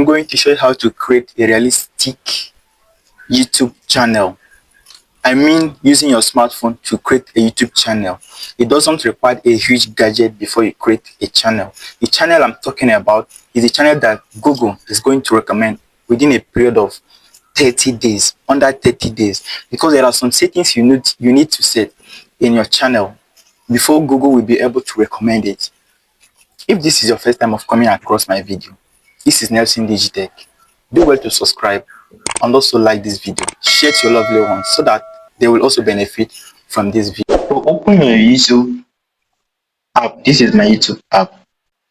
I'm going to show you how to create a realistic YouTube channel. I mean, using your smartphone to create a YouTube channel. It doesn't require a huge gadget before you create a channel. The channel I'm talking about is a channel that Google is going to recommend within a period of 30 days, under 30 days, because there are some settings you need to set in your channel before Google will be able to recommend it. If this is your first time of coming across my video, this is Nelson Digitech. Do well to subscribe and also like this video. Share to your lovely ones so that they will also benefit from this video. So open your YouTube app. This is my YouTube app.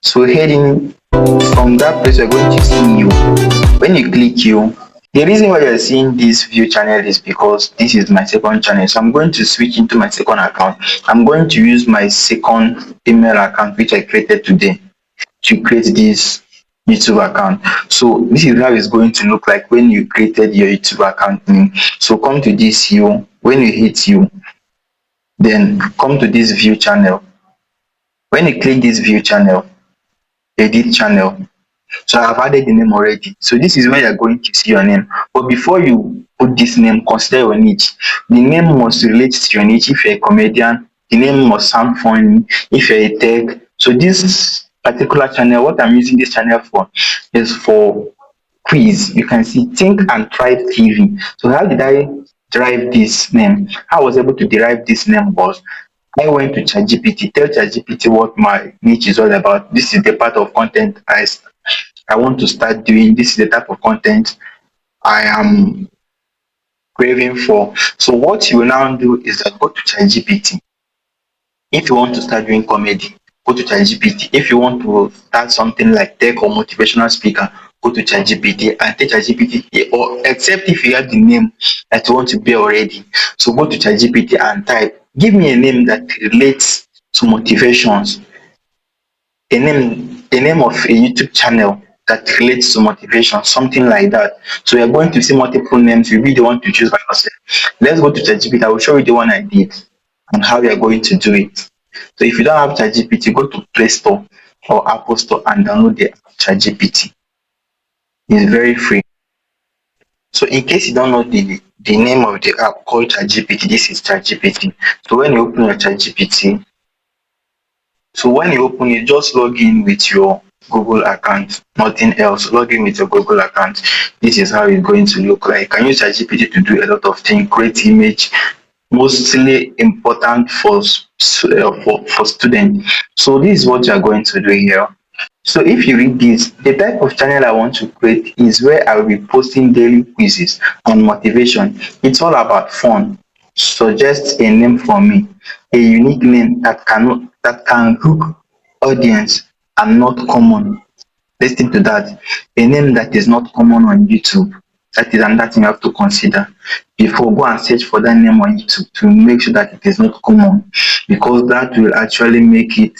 So heading from that place, you're going to see you. When you click you, the reason why you're seeing this view channel is because this is my second channel. So I'm going to switch into my second account. I'm going to use my second email account which I created today to create this YouTube account. So this is how it's going to look like when you created your YouTube account name. So come to this you. When you hit you, then come to this view channel. When you click this view channel, edit channel, so I've added the name already. So this is where you're going to see your name. But before you put this name, consider your niche. The name must relate to your niche. If you're a comedian, the name must sound funny. If you're a tech, so this particular channel, what I'm using this channel for is for quiz. You can see Think and Thrive TV. So how did I derive this name? How I was able to derive this name was I went to ChatGPT, tell ChatGPT what my niche is all about. This is the part of content I want to start doing. This is the type of content I am craving for. So what you will now do is that go to ChatGPT. If you want to start doing comedy, go to ChatGPT. If you want to start something like tech or motivational speaker, go to ChatGPT and take ChatGPT, or except if you have the name that you want to be already. So go to ChatGPT and type, give me a name that relates to motivations, a name of a YouTube channel that relates to motivation, something like that. So you're going to see multiple names. You really want to choose by yourself. Let's go to ChatGPT. I will show you the one I did and how you're going to do it. So if you don't have ChatGPT, go to Play Store or Apple Store and download the ChatGPT. It's very free. So in case you don't know the name of the app called ChatGPT, this is ChatGPT. So when you open your ChatGPT, so when you open it, just log in with your Google account, nothing else. Log in with your Google account. This is how it's going to look like. You can use ChatGPT to do a lot of things, create image, mostly important for students. So this is what you are going to do here. So if you read this, the type of channel I want to create is where I will be posting daily quizzes on motivation. It's all about fun. Suggest a name for me, a unique name that can hook audience and not common. Listen to that. A name that is not common on YouTube. That is another thing you have to consider before go and search for that name on YouTube, to make sure that it is not common, because that will actually make it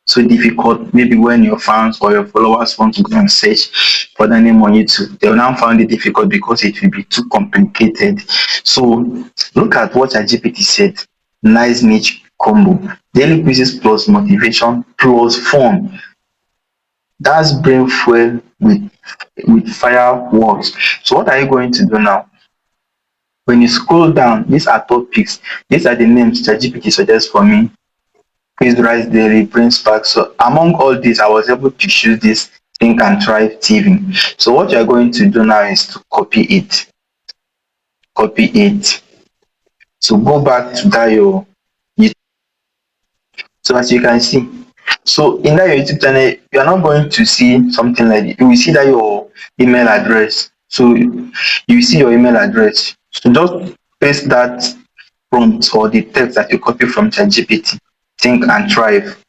so difficult. Maybe when your fans or your followers want to go and search for that name on YouTube, they will now find it difficult because it will be too complicated. So look at what ChatGPT said. Nice niche combo. Daily quizzes plus motivation plus fun. That's brain fuel with fireworks. So what are you going to do now? When you scroll down, these are topics. These are the names ChatGPT suggests for me. Quiz Rise Daily, Brain Spark. So among all these, I was able to choose this Think and Thrive TV. So what you are going to do now is to copy it. Copy it. So go back to that your YouTube. So as you can see, so in that your YouTube channel, you are not going to see something like this. You will see that your email address. So you see your email address. So just paste that prompt or the text that you copy from ChatGPT. Think and Thrive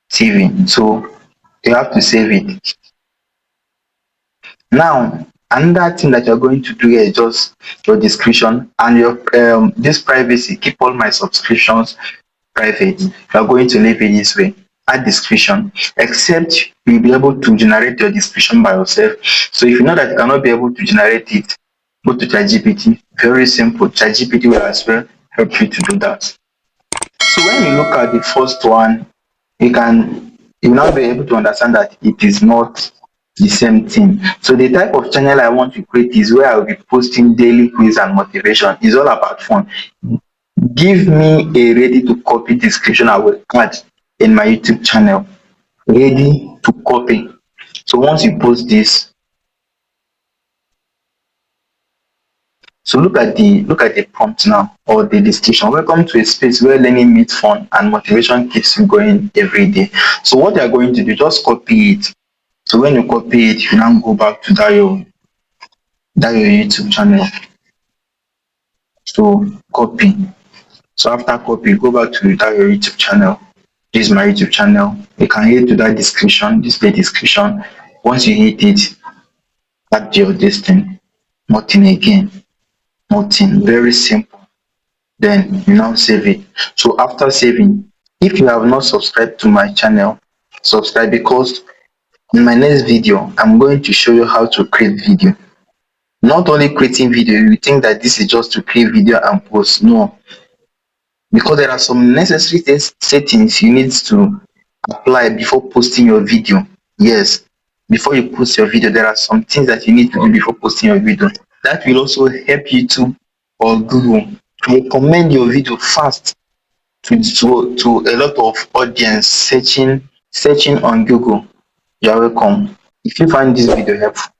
TV. So you have to save it. Now, another thing that you're going to do here is just your description and your this privacy. Keep all my subscriptions private. You are going to leave it this way. Add description, except you'll be able to generate your description by yourself. So if you know that you cannot be able to generate it, go to ChatGPT. Very simple. ChatGPT will as well help you to do that. So when you look at the first one, you will now be able to understand that it is not the same thing. So the type of channel I want to create is where I will be posting daily quiz and motivation. It's all about fun. Give me a ready to copy description I will add in my YouTube channel. Ready to copy. So once you post this, so look at the prompt now, or the description. Welcome to a space where learning meets fun and motivation keeps you going every day. So what you are going to do, just copy it. So when you copy it, you now go back to that your YouTube channel. So copy. So after copy, go back to that your YouTube channel. This is my YouTube channel. You can hit to that description. This is the description. Once you hit it, add your this thing. Nothing again. Nothing. Very simple. Then you now save it. So after saving, if you have not subscribed to my channel, subscribe, because in my next video I'm going to show you how to create video. Not only creating video, you think that this is just to create video and post. No, because there are some necessary settings you need to apply before posting your video. Yes, before you post your video, there are some things that you need to do before posting your video. That will also help YouTube or Google to recommend your video fast to a lot of audience searching on Google. You are welcome. If you find this video helpful,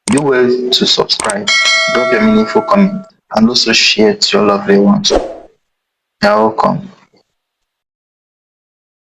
do well to subscribe, drop your meaningful comment, and also share to your lovely ones. You are welcome.